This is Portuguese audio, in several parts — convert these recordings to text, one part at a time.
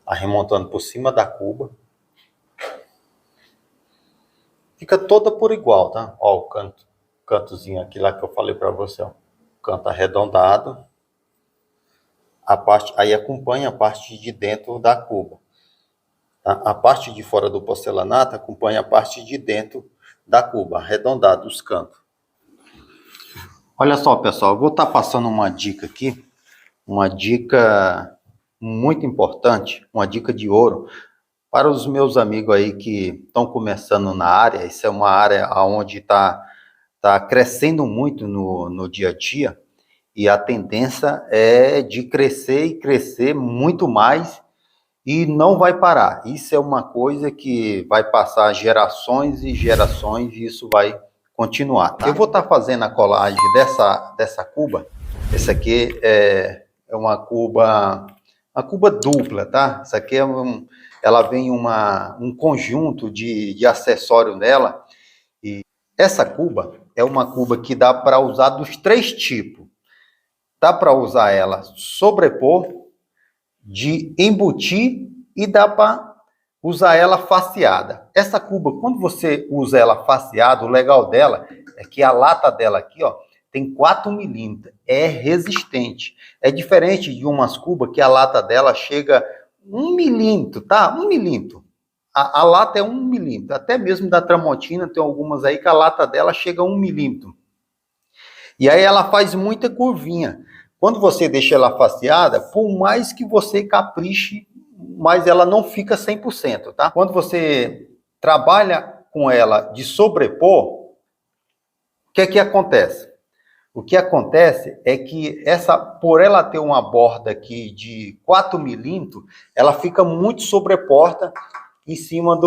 arremontando por cima da cuba. Fica toda por igual, tá? Ó, o cantozinho aqui lá que eu falei para você, ó. Canto arredondado. Aí acompanha a parte de dentro da cuba. Tá? A parte de fora do porcelanato acompanha a parte de dentro da cuba, arredondado os cantos. Olha só, pessoal, eu vou estar passando uma dica aqui, uma dica muito importante, uma dica de ouro, para os meus amigos aí que estão começando na área. Isso é uma área onde está crescendo muito no dia a dia, e a tendência é de crescer e crescer muito mais, e não vai parar. Isso é uma coisa que vai passar gerações e gerações, e isso vai continuar, tá? Eu vou estar fazendo a colagem dessa cuba. Essa aqui é uma cuba dupla, tá? Essa aqui ela vem um conjunto de acessório nela. E essa cuba é uma cuba que dá para usar dos três tipos. Dá para usar ela sobrepor, de embutir, e dá para usar ela faceada. Essa cuba, quando você usa ela faceada, o legal dela é que a lata dela aqui, ó, tem 4 milímetros, é resistente. É diferente de umas cubas que a lata dela chega 1 milímetro, tá? 1 milímetro. A lata é 1 milímetro. Até mesmo da Tramontina, tem algumas aí que a lata dela chega a 1 milímetro. E aí ela faz muita curvinha. Quando você deixa ela faceada, por mais que você capriche, mas ela não fica 100%, tá? Quando você trabalha com ela de sobrepor, o que é que acontece? O que acontece é que por ela ter uma borda aqui de 4 milímetros, ela fica muito sobreposta em cima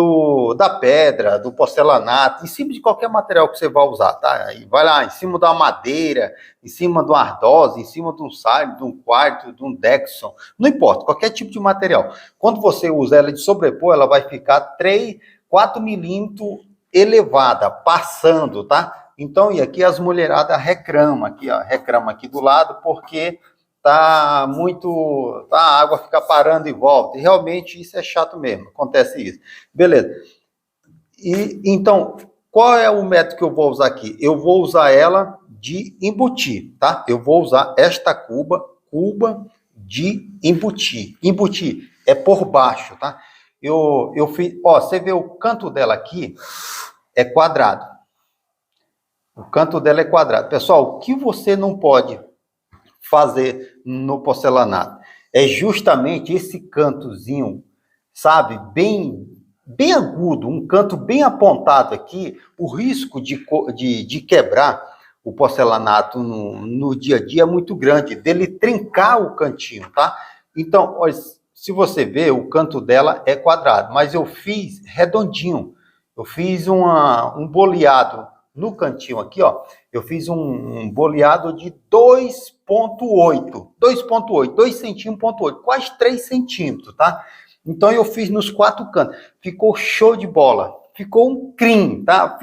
da pedra, do porcelanato, em cima de qualquer material que você vai usar, tá? Aí vai lá, em cima da madeira, em cima de uma ardose, em cima de um saio, de um quarto, de um Dexon, não importa, qualquer tipo de material. Quando você usa ela de sobrepor, ela vai ficar 4 milímetros elevada, passando, tá? Então, e aqui as mulheradas reclamam aqui, ó, reclama aqui do lado, porque a água fica parando e volta. E realmente isso é chato mesmo, acontece isso. Beleza. E então, qual é o método que eu vou usar aqui? Eu vou usar ela de embutir, tá? Eu vou usar esta cuba de embutir. Embutir é por baixo, tá? Eu fiz, ó, você vê o canto dela aqui é quadrado. O canto dela é quadrado. Pessoal, o que você não pode fazer no porcelanato é justamente esse cantozinho, sabe, bem agudo, um canto bem apontado aqui. O risco de quebrar o porcelanato no dia a dia é muito grande, dele trincar o cantinho, tá? Então, olha, se você ver, o canto dela é quadrado, mas eu fiz redondinho. Eu fiz um boleado no cantinho aqui, ó. Eu fiz um boleado de 2,8, 2 centímetros, quase 3 centímetros, tá? Então eu fiz nos 4 cantos. Ficou show de bola. Ficou um crime, tá?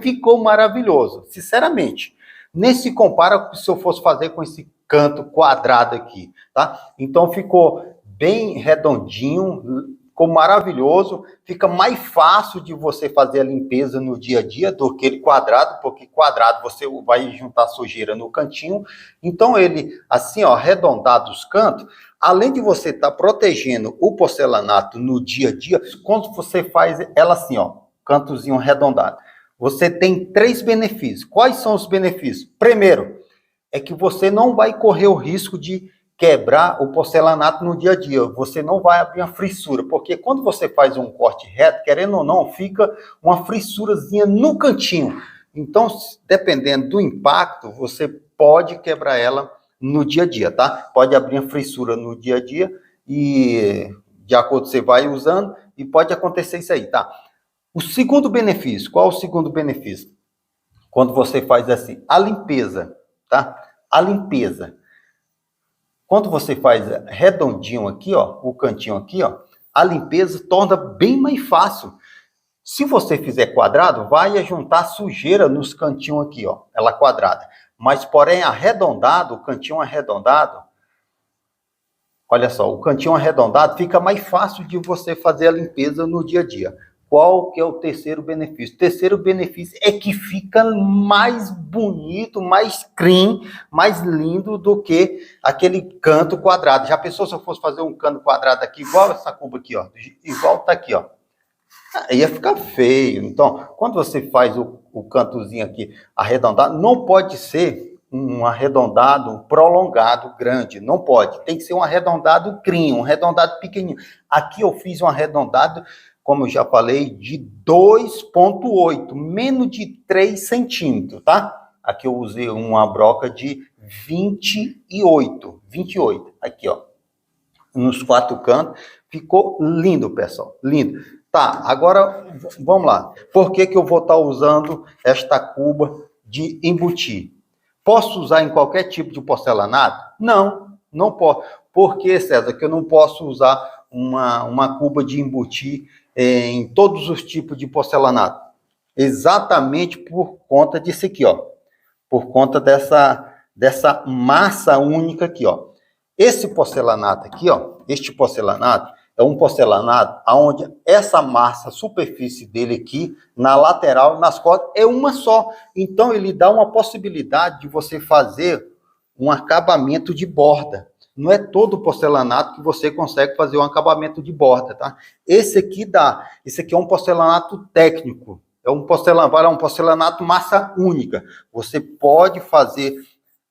Ficou maravilhoso, sinceramente. Nem se compara se eu fosse fazer com esse canto quadrado aqui, tá? Então ficou bem redondinho, ficou maravilhoso, fica mais fácil de você fazer a limpeza no dia a dia do que ele quadrado, porque quadrado você vai juntar sujeira no cantinho. Então ele, assim, ó, arredondado os cantos, além de você estar protegendo o porcelanato no dia a dia, quando você faz ela assim, ó, cantozinho arredondado, você tem 3 benefícios. Quais são os benefícios? Primeiro, é que você não vai correr o risco de quebrar o porcelanato no dia a dia. Você não vai abrir uma frissura, porque quando você faz um corte reto, querendo ou não, fica uma frissurazinha no cantinho. Então, dependendo do impacto, você pode quebrar ela no dia a dia, tá? Pode abrir uma frissura no dia a dia e de acordo você vai usando e pode acontecer isso aí, tá? O segundo benefício, qual é o segundo benefício? Quando você faz assim, a limpeza, tá? A limpeza. Quando você faz redondinho aqui, ó, o cantinho aqui, ó, a limpeza torna bem mais fácil. Se você fizer quadrado, vai juntar sujeira nos cantinhos aqui, ó, ela quadrada. Mas, porém, arredondado, o cantinho arredondado, Olha só, o cantinho arredondado fica mais fácil de você fazer a limpeza no dia a dia. Qual que é o terceiro benefício? O terceiro benefício é que fica mais bonito, mais clean, mais lindo do que aquele canto quadrado. Já pensou se eu fosse fazer um canto quadrado aqui, igual essa cuba aqui, ó? Igual tá aqui, ó. Ia ficar feio. Então, quando você faz o cantozinho aqui arredondado, não pode ser um arredondado prolongado, grande. Não pode. Tem que ser um arredondado clean, um arredondado pequenininho. Aqui eu fiz um arredondado, como eu já falei, de 2,8, menos de 3 centímetros, tá? Aqui eu usei uma broca de 28. Aqui, ó. Nos 4 cantos. Ficou lindo, pessoal. Lindo. Tá, agora vamos lá. Por que eu vou estar usando esta cuba de embutir? Posso usar em qualquer tipo de porcelanato? Não, não posso. Por que, César, que eu não posso usar uma cuba de embutir em todos os tipos de porcelanato? Exatamente por conta disso aqui, ó. Por conta dessa massa única aqui, ó. Esse porcelanato aqui, ó, este porcelanato, é um porcelanato onde essa massa, a superfície dele aqui, na lateral e nas cordas, é uma só. Então, ele dá uma possibilidade de você fazer um acabamento de borda. Não é todo porcelanato que você consegue fazer um acabamento de borda, tá? Esse aqui dá. Esse aqui é um porcelanato técnico. É um porcelanato massa única. Você pode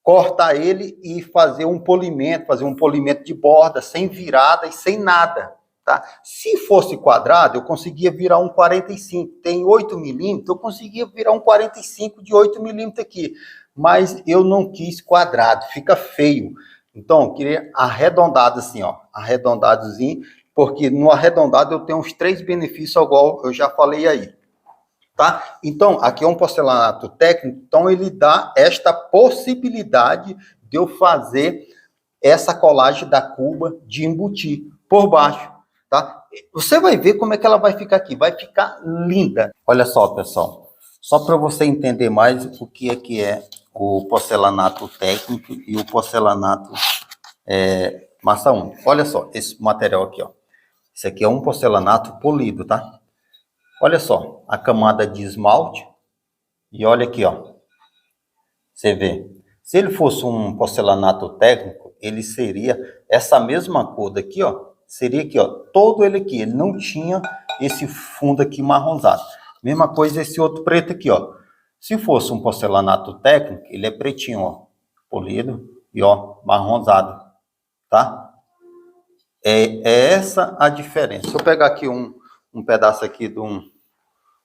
cortar ele e fazer um polimento de borda, sem virada e sem nada. Tá? Se fosse quadrado, eu conseguia virar um 45. Tem 8 milímetros, eu conseguia virar um 45 de 8 milímetros aqui. Mas eu não quis quadrado, fica feio. Então, eu queria arredondado assim, ó. Arredondadozinho, porque no arredondado eu tenho uns 3 benefícios, igual eu já falei aí. Tá? Então, aqui é um porcelanato técnico, então ele dá esta possibilidade de eu fazer essa colagem da cuba de embutir por baixo. Tá? Você vai ver como é que ela vai ficar aqui. Vai ficar linda. Olha só, pessoal. Só para você entender mais o que é o porcelanato técnico e o porcelanato massa única. Olha só, esse material aqui, ó. Esse aqui é um porcelanato polido, tá? Olha só, a camada de esmalte. E olha aqui, ó. Você vê. Se ele fosse um porcelanato técnico, ele seria essa mesma cor daqui, ó. Seria aqui, ó, todo ele aqui. Ele não tinha esse fundo aqui marronzado. Mesma coisa esse outro preto aqui, ó. Se fosse um porcelanato técnico, ele é pretinho, ó. Polido e, ó, marronzado. Tá? É essa a diferença. Se eu pegar aqui um pedaço aqui de um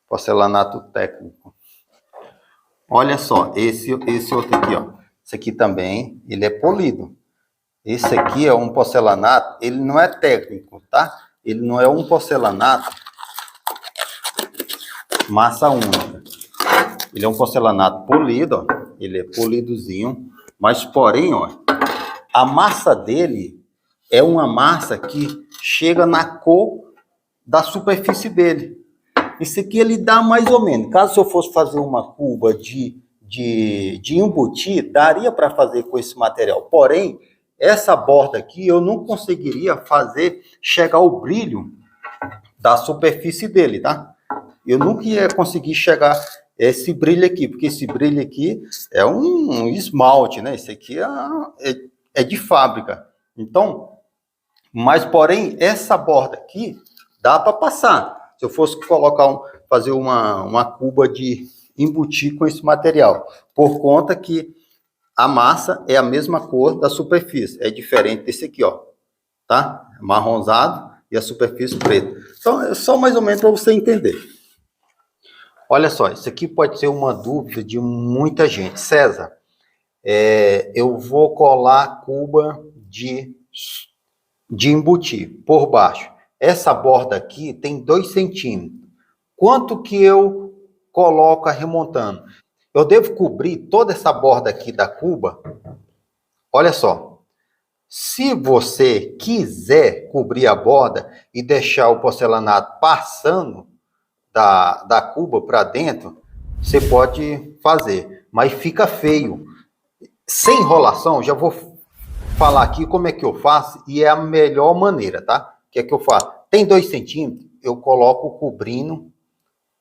porcelanato técnico. Olha só, esse outro aqui, ó. Esse aqui também, ele é polido. Esse aqui é um porcelanato, ele não é técnico, tá? Ele não é um porcelanato massa única. Ele é um porcelanato polido, ó. Ele é polidozinho, mas porém, ó, a massa dele é uma massa que chega na cor da superfície dele. Esse aqui ele dá mais ou menos. Caso eu fosse fazer uma cuba de embutir, daria para fazer com esse material. Porém, essa borda aqui eu não conseguiria fazer chegar o brilho da superfície dele, tá? Eu nunca ia conseguir chegar esse brilho aqui, porque esse brilho aqui é um esmalte, né? Esse aqui é de fábrica. Então, mas porém, essa borda aqui dá para passar. Se eu fosse fazer uma cuba de embutir com esse material, por conta que a massa é a mesma cor da superfície, é diferente desse aqui, ó, tá? Marronzado e a superfície preta. Então, é só mais ou menos para você entender. Olha só, isso aqui pode ser uma dúvida de muita gente. César, eu vou colar a cuba de embutir por baixo. Essa borda aqui tem 2 centímetros. Quanto que eu coloco remontando? Eu devo cobrir toda essa borda aqui da cuba. Olha só. Se você quiser cobrir a borda e deixar o porcelanato passando da cuba para dentro, você pode fazer. Mas fica feio. Sem enrolação, já vou falar aqui como é que eu faço e é a melhor maneira, tá? O que é que eu faço? Tem 2 centímetros, eu coloco cobrindo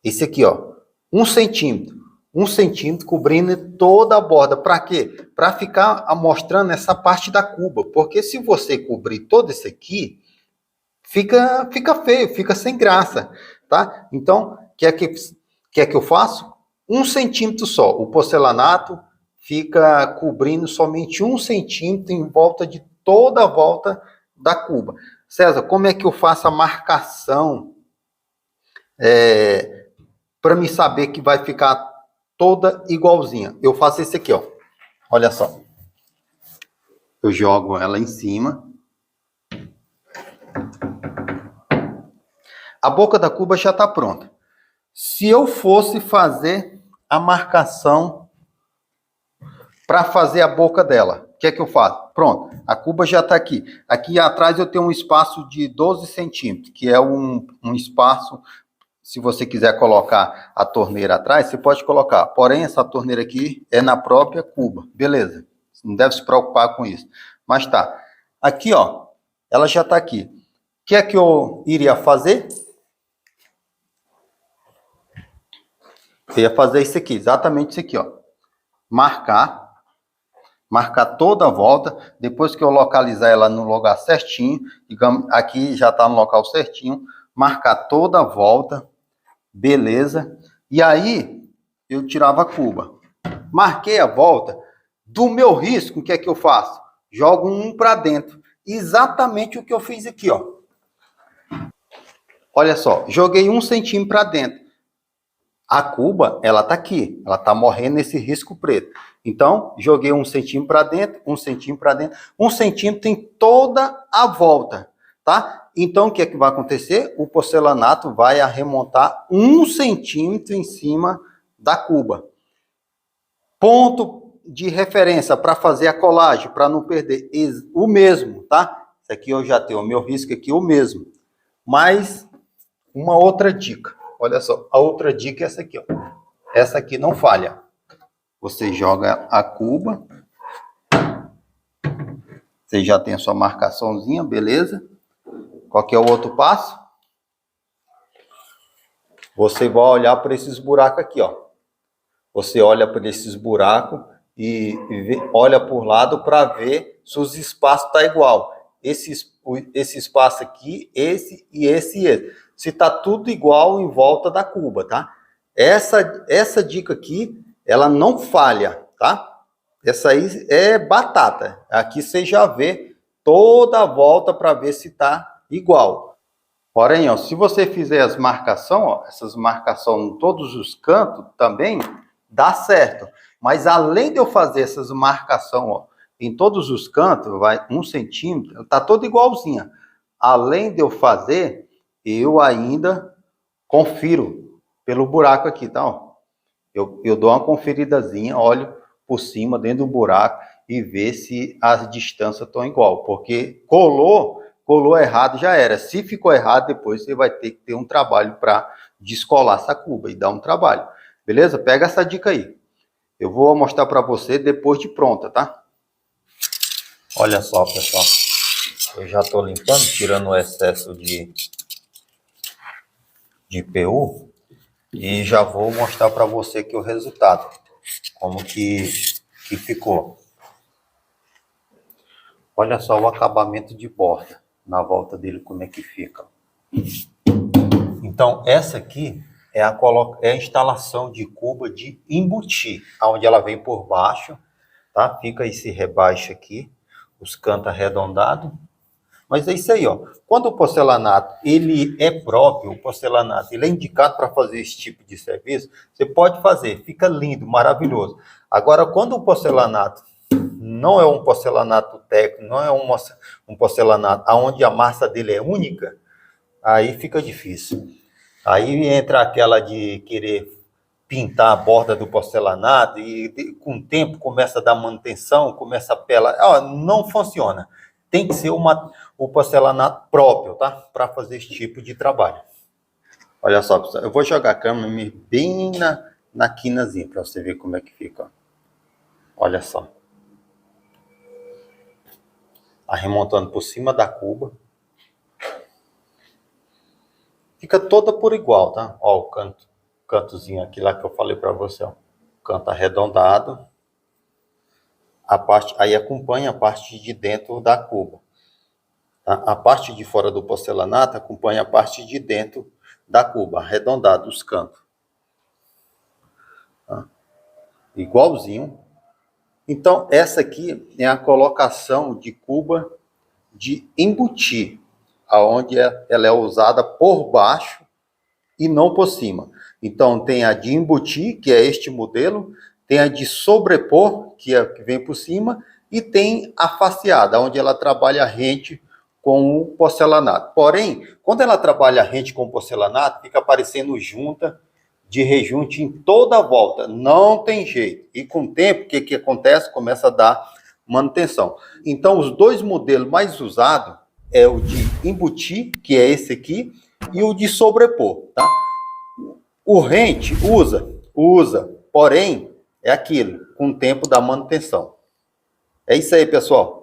esse aqui, ó, 1 centímetro. 1 centímetro cobrindo toda a borda. Para quê? Para ficar mostrando essa parte da cuba. Porque se você cobrir todo esse aqui, fica feio, fica sem graça, tá? Então, quer que eu faço? 1 centímetro só. O porcelanato fica cobrindo somente 1 centímetro em volta de toda a volta da cuba. César, como é que eu faço a marcação para me saber que vai ficar toda igualzinha? Eu faço esse aqui, ó. Olha só. Eu jogo ela em cima. A boca da cuba já está pronta. Se eu fosse fazer a marcação para fazer a boca dela, o que é que eu faço? Pronto, a cuba já está aqui. Aqui atrás eu tenho um espaço de 12 centímetros, que é um espaço, se você quiser colocar a torneira atrás, você pode colocar. Porém, essa torneira aqui é na própria cuba. Beleza, não deve se preocupar com isso. Mas tá, aqui ó, ela já está aqui. O que é que eu iria fazer? Eu ia fazer isso aqui, exatamente isso aqui, ó. Marcar toda a volta. Depois que eu localizar ela no lugar certinho, digamos, aqui já está no local certinho, marcar toda a volta, beleza. E aí, eu tirava a cuba. Marquei a volta, do meu risco, o que é que eu faço? Jogo um para dentro. Exatamente o que eu fiz aqui, ó. Olha só, joguei 1 centímetro para dentro. A cuba, ela tá aqui, ela tá morrendo nesse risco preto. Então, joguei 1 centímetro para dentro, 1 centímetro para dentro, 1 centímetro em toda a volta, tá? Então, o que é que vai acontecer? O porcelanato vai remontar 1 centímetro em cima da cuba. Ponto de referência para fazer a colagem, para não perder, o mesmo, tá? Isso aqui eu já tenho o meu risco aqui, o mesmo. Mas, uma outra dica. Olha só, a outra dica é essa aqui, ó. Essa aqui não falha. Você joga a cuba. Você já tem a sua marcaçãozinha, beleza? Qual que é o outro passo? Você vai olhar para esses buracos aqui, ó. Você olha para esses buracos e olha por lado para ver se os espaços tá igual. Esse espaço aqui, esse e esse e esse. Se tá tudo igual em volta da cuba, tá? Essa dica aqui, ela não falha, tá? Essa aí é batata. Aqui você já vê toda a volta para ver se tá igual. Porém, ó, se você fizer as marcações, ó, essas marcações em todos os cantos também, dá certo. Mas além de eu fazer essas marcações, ó, em todos os cantos, vai 1 centímetro, tá toda igualzinha. Além de eu fazer, eu ainda confiro pelo buraco aqui, tá? Ó. Eu dou uma conferidazinha, olho por cima, dentro do buraco, e ver se as distâncias estão igual. Porque colou errado, já era. Se ficou errado, depois você vai ter que ter um trabalho para descolar essa cuba e dar um trabalho. Beleza? Pega essa dica aí. Eu vou mostrar para você depois de pronta, tá? Olha só, pessoal. Eu já estou limpando, tirando o excesso de PU. E já vou mostrar para você aqui o resultado. Como que ficou. Olha só o acabamento de borda. Na volta dele, como é que fica. Então, essa aqui é a instalação de cuba de embutir, onde ela vem por baixo, tá? Fica esse rebaixo aqui, os cantos arredondados. Mas é isso aí, ó. Quando o porcelanato, ele é próprio, o porcelanato, ele é indicado para fazer esse tipo de serviço, você pode fazer, fica lindo, maravilhoso. Agora, quando o porcelanato não é um porcelanato técnico, não é um porcelanato onde a massa dele é única, aí fica difícil. Aí entra aquela de querer pintar a borda do porcelanato e com o tempo começa a dar manutenção, começa a pelar. Não funciona. Tem que ser o porcelanato próprio, tá? Para fazer esse tipo de trabalho. Olha só, pessoal, eu vou jogar a câmera bem na quinazinha para você ver como é que fica. Olha só. remontando por cima da cuba. Fica toda por igual, tá? Ó, o cantozinho aqui lá que eu falei para você, ó. Canto arredondado. Aí acompanha a parte de dentro da cuba. Tá? A parte de fora do porcelanato acompanha a parte de dentro da cuba, arredondado os cantos. Tá? Igualzinho. Então, essa aqui é a colocação de cuba de embutir, aonde ela é usada por baixo e não por cima. Então, tem a de embutir, que é este modelo, tem a de sobrepor, que é a que vem por cima, e tem a faceada, onde ela trabalha rente com o porcelanato. Porém, quando ela trabalha rente com o porcelanato, fica aparecendo junta de rejunte em toda a volta. Não tem jeito. E com o tempo, o que acontece? Começa a dar manutenção. Então, os dois modelos mais usados é o de embutir, que é esse aqui, e o de sobrepor, tá? O rente usa, porém, é aquilo, com o tempo da manutenção. É isso aí, pessoal.